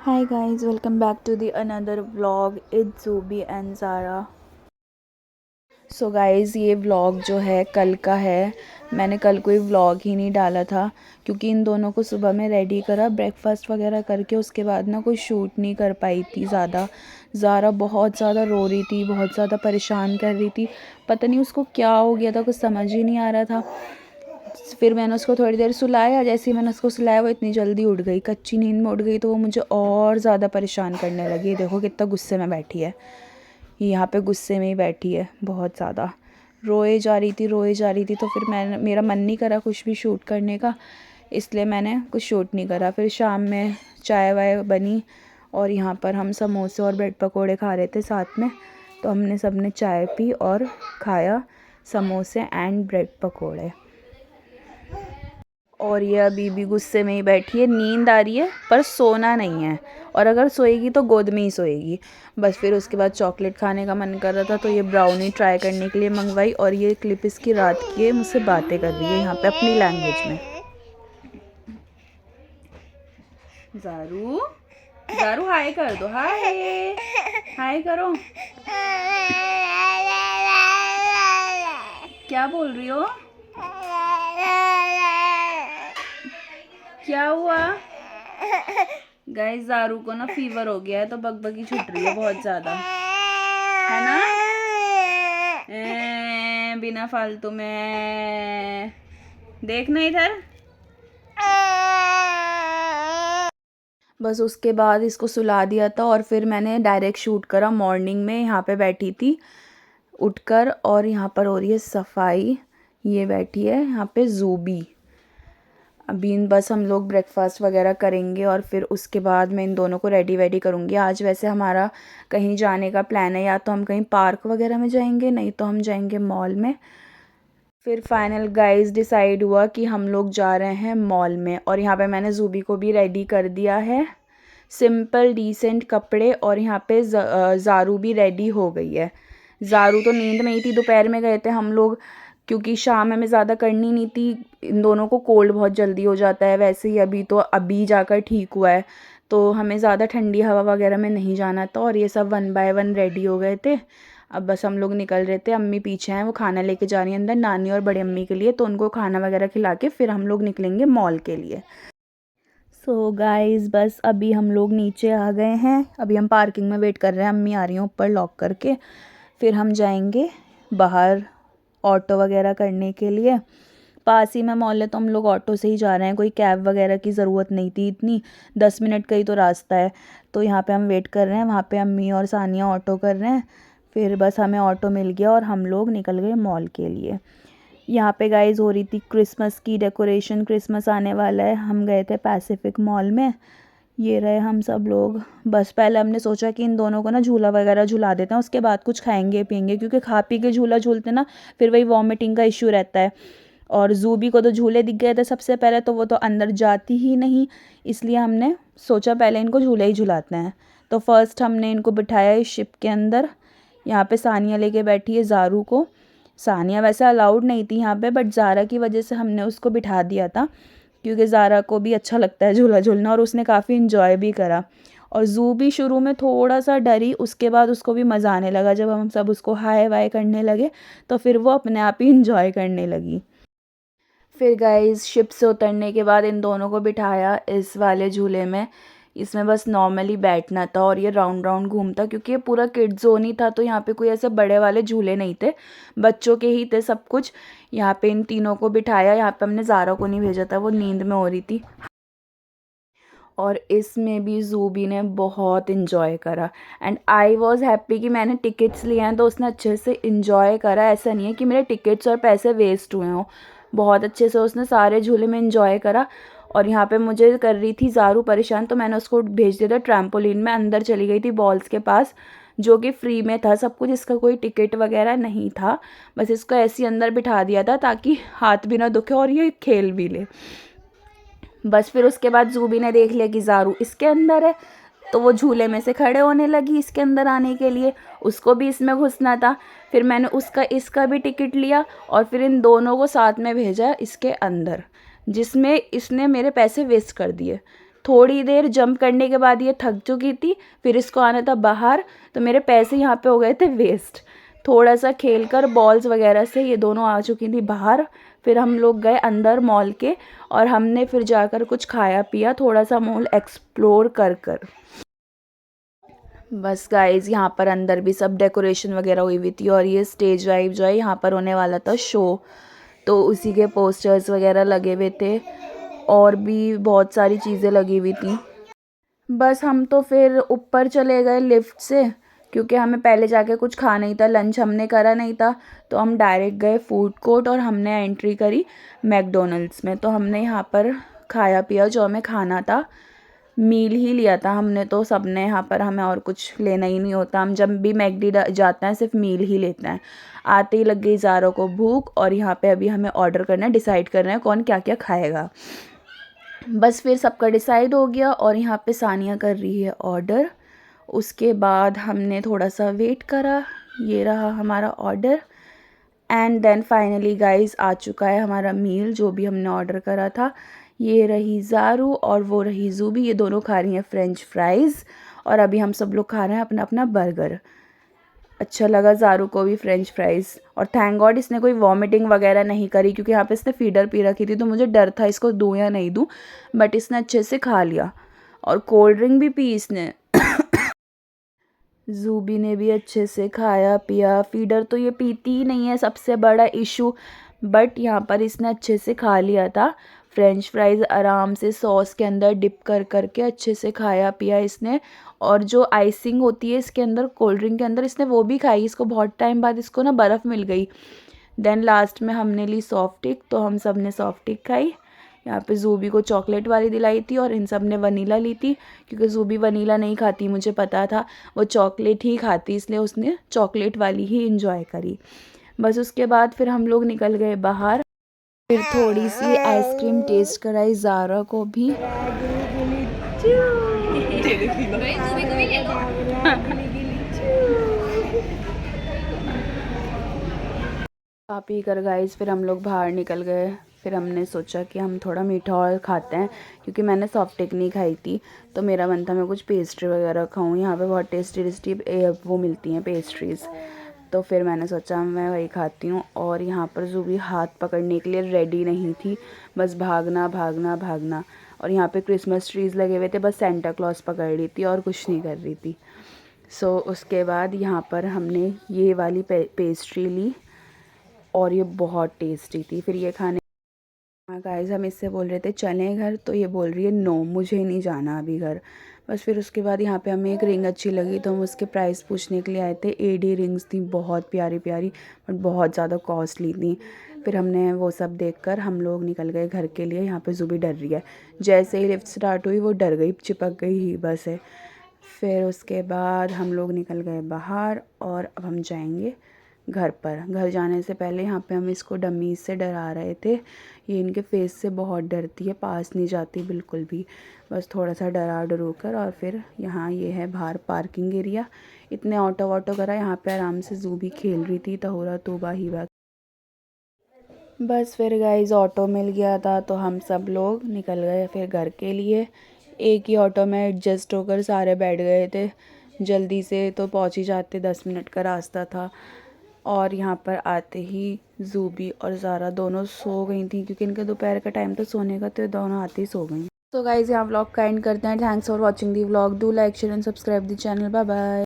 Hi guys, welcome back to the another vlog. It's Zubi and Zara. So guys ये vlog जो है कल का है। मैंने कल कोई व्लॉग ही नहीं डाला था क्योंकि इन दोनों को सुबह में रेडी करा, ब्रेकफास्ट वगैरह करके उसके बाद ना कोई शूट नहीं कर पाई थी ज़्यादा। ज़ारा बहुत ज़्यादा रो रही थी, बहुत ज़्यादा परेशान कर रही थी। पता नहीं उसको क्या हो गया था, कुछ समझ ही नहीं आ रहा था। फिर मैंने उसको थोड़ी देर सुलाया। जैसे ही मैंने उसको सुलाया वो इतनी जल्दी उठ गई, कच्ची नींद में उठ गई, तो वो मुझे और ज़्यादा परेशान करने लगी। देखो कितना गुस्से में बैठी है, यहाँ पे गुस्से में ही बैठी है, बहुत ज़्यादा रोए जा रही थी, रोए जा रही थी। तो फिर मेरा मन नहीं करा कुछ भी शूट करने का, इसलिए मैंने कुछ शूट नहीं करा। फिर शाम में चाय वाय बनी और यहाँ पर हम समोसे और ब्रेड पकोड़े खा रहे थे साथ में, तो हमने सब ने चाय पी और खाया समोसे एंड ब्रेड पकोड़े। और ये अभी भी गुस्से में ही बैठी है, नींद आ रही है पर सोना नहीं है, और अगर सोएगी तो गोद में ही सोएगी बस। फिर उसके बाद चॉकलेट खाने का मन कर रहा था तो ये ब्राउनी ट्राई करने के लिए मंगवाई, और ये क्लिप इसकी रात की है, मुझसे बातें कर रही है यहाँ पे अपनी लैंग्वेज में। ज़ारू, ज़ारू हाय कर दो, हाय हाय करो। क्या बोल रही हो? क्या हुआ? गाइस ज़ारू को ना फीवर हो गया है तो बकबकी छूट रही है बहुत ज़्यादा, है ना? बिना फालतू में देखना इधर। बस उसके बाद इसको सुला दिया था और फिर मैंने डायरेक्ट शूट करा। मॉर्निंग में यहाँ पे बैठी थी उठकर, और यहाँ पर हो रही है सफाई। ये बैठी है यहाँ पे ज़ूबी। अभी बस हम लोग ब्रेकफास्ट वगैरह करेंगे और फिर उसके बाद मैं इन दोनों को रेडी वेडी करूँगी। आज वैसे हमारा कहीं जाने का प्लान है, या तो हम कहीं पार्क वगैरह में जाएंगे, नहीं तो हम जाएंगे मॉल में। फिर फाइनल गाइस डिसाइड हुआ कि हम लोग जा रहे हैं मॉल में, और यहाँ पे मैंने ज़ूबी को भी रेडी कर दिया है, सिंपल डिसेंट कपड़े। और यहाँ पे ज़ारू भी रेडी हो गई है। ज़ारू तो नींद में ही थी, दोपहर में गए थे हम लोग क्योंकि शाम हमें ज़्यादा करनी नहीं थी। इन दोनों को कोल्ड बहुत जल्दी हो जाता है, वैसे ही अभी जाकर ठीक हुआ है, तो हमें ज़्यादा ठंडी हवा वगैरह में नहीं जाना था। और ये सब 1 बाय 1 रेडी हो गए थे। अब बस हम लोग निकल रहे थे। अम्मी पीछे हैं, वो खाना लेके जा रही है अंदर नानी और बड़ी अम्मी के लिए, तो उनको खाना वगैरह खिला के फिर हम लोग निकलेंगे मॉल के लिए। सो गाइस बस अभी हम लोग नीचे आ गए हैं। अभी हम पार्किंग में वेट कर रहे हैं, अम्मी आ रही हैं ऊपर लॉक करके। फिर हम जाएंगे बाहर ऑटो वगैरह करने के लिए। पास ही में मॉल है तो हम लोग ऑटो से ही जा रहे हैं, कोई कैब वगैरह की ज़रूरत नहीं थी इतनी, 10 मिनट का ही तो रास्ता है। तो यहाँ पे हम वेट कर रहे हैं, वहाँ पे अम्मी और सानिया ऑटो कर रहे हैं। फिर बस हमें ऑटो मिल गया और हम लोग निकल गए मॉल के लिए। यहाँ पे गाइस हो रही थी क्रिसमस की डेकोरेशन, क्रिसमस आने वाला है। हम गए थे पैसिफिक मॉल में। ये रहे हम सब लोग। बस पहले हमने सोचा कि इन दोनों को ना झूला वगैरह झुला देते हैं, उसके बाद कुछ खाएंगे पियेंगे, क्योंकि खा पी के झूला झूलते ना फिर वही वॉमिटिंग का इश्यू रहता है। और ज़ूबी को तो झूले दिख गए थे सबसे पहले, तो वो तो अंदर जाती ही नहीं, इसलिए हमने सोचा पहले इनको झूले ही झुलाते हैं। तो फर्स्ट हमने इनको बिठाया इस शिप के अंदर। यहाँ पे सानिया लेके बैठी है ज़ारू को। सानिया वैसे अलाउड नहीं थी यहाँ पे, बट ज़ारा की वजह से हमने उसको बिठा दिया था, क्योंकि ज़ारा को भी अच्छा लगता है झूला झूलना और उसने काफ़ी इन्जॉय भी करा। और ज़ू भी शुरू में थोड़ा सा डरी, उसके बाद उसको भी मज़ा आने लगा। जब हम सब उसको हाय वाय करने लगे तो फिर वो अपने आप ही इन्जॉय करने लगी। फिर गाइस शिप से उतरने के बाद इन दोनों को बिठाया इस वाले झूले में। इसमें बस नॉर्मली बैठना था और ये राउंड राउंड घूमता, क्योंकि ये पूरा किड जोन ही था, तो यहाँ पे कोई ऐसे बड़े वाले झूले नहीं थे, बच्चों के ही थे सब कुछ। यहाँ पे इन तीनों को बिठाया। यहाँ पे हमने ज़ारा को नहीं भेजा था, वो नींद में हो रही थी। और इसमें भी ज़ूबी ने बहुत इन्जॉय करा, एंड आई वॉज़ हैप्पी कि मैंने टिकट्स लिए हैं तो उसने अच्छे से इन्जॉय करा। ऐसा नहीं है कि मेरे टिकट्स और पैसे वेस्ट हुए हों, बहुत अच्छे से उसने सारे झूले में इन्जॉय करा। और यहाँ पे मुझे कर रही थी ज़ारू परेशान, तो मैंने उसको भेज दिया था ट्रैम्पोलिन में, अंदर चली गई थी बॉल्स के पास, जो कि फ्री में था सब कुछ, इसका कोई टिकट वगैरह नहीं था। बस इसको ऐसे ही अंदर बिठा दिया था ताकि हाथ भी ना दुखे और ये खेल भी ले। बस फिर उसके बाद ज़ूबी ने देख लिया कि ज़ारू इसके अंदर है, तो वो झूले में से खड़े होने लगी इसके अंदर आने के लिए, उसको भी इसमें घुसना था। फिर मैंने उसका इसका भी टिकट लिया और फिर इन दोनों को साथ में भेजा इसके अंदर, जिसमें इसने मेरे पैसे वेस्ट कर दिए। थोड़ी देर जंप करने के बाद ये थक चुकी थी, फिर इसको आना था बाहर, तो मेरे पैसे यहाँ पे हो गए थे वेस्ट। थोड़ा सा खेलकर बॉल्स वगैरह से ये दोनों आ चुकी थी बाहर। फिर हम लोग गए अंदर मॉल के और हमने फिर जाकर कुछ खाया पिया, थोड़ा सा मॉल एक्सप्लोर कर कर। बस गाइज यहाँ पर अंदर भी सब डेकोरेशन वगैरह हुई हुई थी और ये स्टेज वाइब जो है यहाँ पर होने वाला था शो, तो उसी के पोस्टर्स वगैरह लगे हुए थे और भी बहुत सारी चीज़ें लगी हुई थी। बस हम तो फिर ऊपर चले गए लिफ्ट से, क्योंकि हमें पहले जाके कुछ खाना ही था, लंच हमने करा नहीं था, तो हम डायरेक्ट गए फूड कोर्ट और हमने एंट्री करी मैकडोनल्ड्स में। तो हमने यहाँ पर खाया पिया जो हमें खाना था, मील ही लिया था हमने, तो सबने यहाँ पर, हमें और कुछ लेना ही नहीं होता, हम जब भी मैकडी जाते हैं सिर्फ मील ही लेते हैं। आते ही लग गई ज़ारों को भूख और यहाँ पे अभी हमें ऑर्डर करना है, डिसाइड करना है कौन क्या क्या खाएगा। बस फिर सबका डिसाइड हो गया और यहाँ पे सानिया कर रही है ऑर्डर। उसके बाद हमने थोड़ा सा वेट करा, ये रहा हमारा order and then finally guys आ चुका है हमारा मील जो भी हमने ऑर्डर करा था। ये रही ज़ारू और वो रही ज़ूबी, ये दोनों खा रही हैं फ्रेंच फ्राइज़ और अभी हम सब लोग खा रहे हैं अपना अपना बर्गर। अच्छा लगा ज़ारू को भी फ्रेंच फ्राइज़ और थैंक गॉड इसने कोई वॉमिटिंग वगैरह नहीं करी, क्योंकि यहाँ पे इसने फीडर पी रखी थी तो मुझे डर था इसको दूँ या नहीं दूँ, बट इसने अच्छे से खा लिया और कोल्ड ड्रिंक भी पी इसने। ज़ूबी ने भी अच्छे से खाया पिया, फीडर तो ये पीती ही नहीं है सबसे बड़ा इशू, बट यहाँ पर इसने अच्छे से खा लिया था। फ्रेंच फ्राइज़ आराम से सॉस के अंदर डिप कर करके अच्छे से खाया पिया इसने, और जो आइसिंग होती है इसके अंदर कोल्ड ड्रिंक के अंदर इसने वो भी खाई। इसको बहुत टाइम बाद इसको ना बर्फ़ मिल गई। देन लास्ट में हमने ली सॉफ्ट टिक, तो हम सब ने सॉफ्ट टिक खाई। यहाँ पे ज़ूबी को चॉकलेट वाली दिलाई थी और इन सब ने वनीला ली थी, क्योंकि ज़ूबी वनीला नहीं खाती, मुझे पता था वो चॉकलेट ही खाती, इसलिए उसने चॉकलेट वाली ही इंजॉय करी। बस उसके बाद फिर हम लोग निकल गए बाहर, फिर थोड़ी सी आइसक्रीम टेस्ट कराई ज़ारा को भी। खा पी कर गाइस फिर हम लोग बाहर निकल गए। फिर हमने सोचा कि हम थोड़ा मीठा और खाते हैं, क्योंकि मैंने सॉफ्ट टिक नहीं खाई थी, तो मेरा मन था मैं कुछ पेस्ट्री वगैरह खाऊं। यहाँ पे बहुत टेस्टी टेस्टी वो मिलती हैं पेस्ट्रीज़, तो फिर मैंने सोचा मैं वही खाती हूँ। और यहाँ पर ज़ूबी हाथ पकड़ने के लिए रेडी नहीं थी, बस भागना भागना भागना। और यहाँ पे क्रिसमस ट्रीज़ लगे हुए थे, बस सेंटा क्लॉज पकड़ रही थी और कुछ नहीं कर रही थी। सो उसके बाद यहाँ पर हमने ये वाली पेस्ट्री ली और ये बहुत टेस्टी थी। फिर ये खाने, हाँ गाइस हम इससे बोल रहे थे चलें घर, तो ये बोल रही है नो मुझे नहीं जाना अभी घर। बस फिर उसके बाद यहाँ पे हमें एक रिंग अच्छी लगी, तो हम उसके प्राइस पूछने के लिए आए थे। एडी रिंग्स थी, बहुत प्यारी प्यारी, बट बहुत ज़्यादा कॉस्टली थी। फिर हमने वो सब देखकर हम लोग निकल गए घर के लिए। यहाँ पे ज़ूबी डर रही है, जैसे ही लिफ्ट स्टार्ट हुई वो डर गई, चिपक गई ही बस है। फिर उसके बाद हम लोग निकल गए बाहर और अब हम जाएंगे घर पर। घर जाने से पहले यहाँ पे हम इसको डमीज़ से डरा रहे थे, ये इनके फेस से बहुत डरती है, पास नहीं जाती बिल्कुल भी। बस थोड़ा सा डरा डरू कर, और फिर यहाँ ये है बाहर पार्किंग एरिया। इतने ऑटो वाटो करा, यहाँ पे आराम से ज़ूबी खेल रही थी तहुरा तूबा हीबा। बस फिर गाइस ऑटो मिल गया था, तो हम सब लोग निकल गए फिर घर के लिए। एक ही ऑटो में एडजस्ट होकर सारे बैठ गए थे जल्दी से, तो पहुँच ही जाते, 10 मिनट का रास्ता था। और यहाँ पर आते ही ज़ूबी और ज़ारा दोनों सो गई थी, क्योंकि इनका दोपहर का टाइम था सोने का, तो दोनों आते ही सो गई। तो गाइस यहाँ व्लॉग का एंड करते हैं। Thanks for watching the vlog, do like share and subscribe the channel. Bye bye.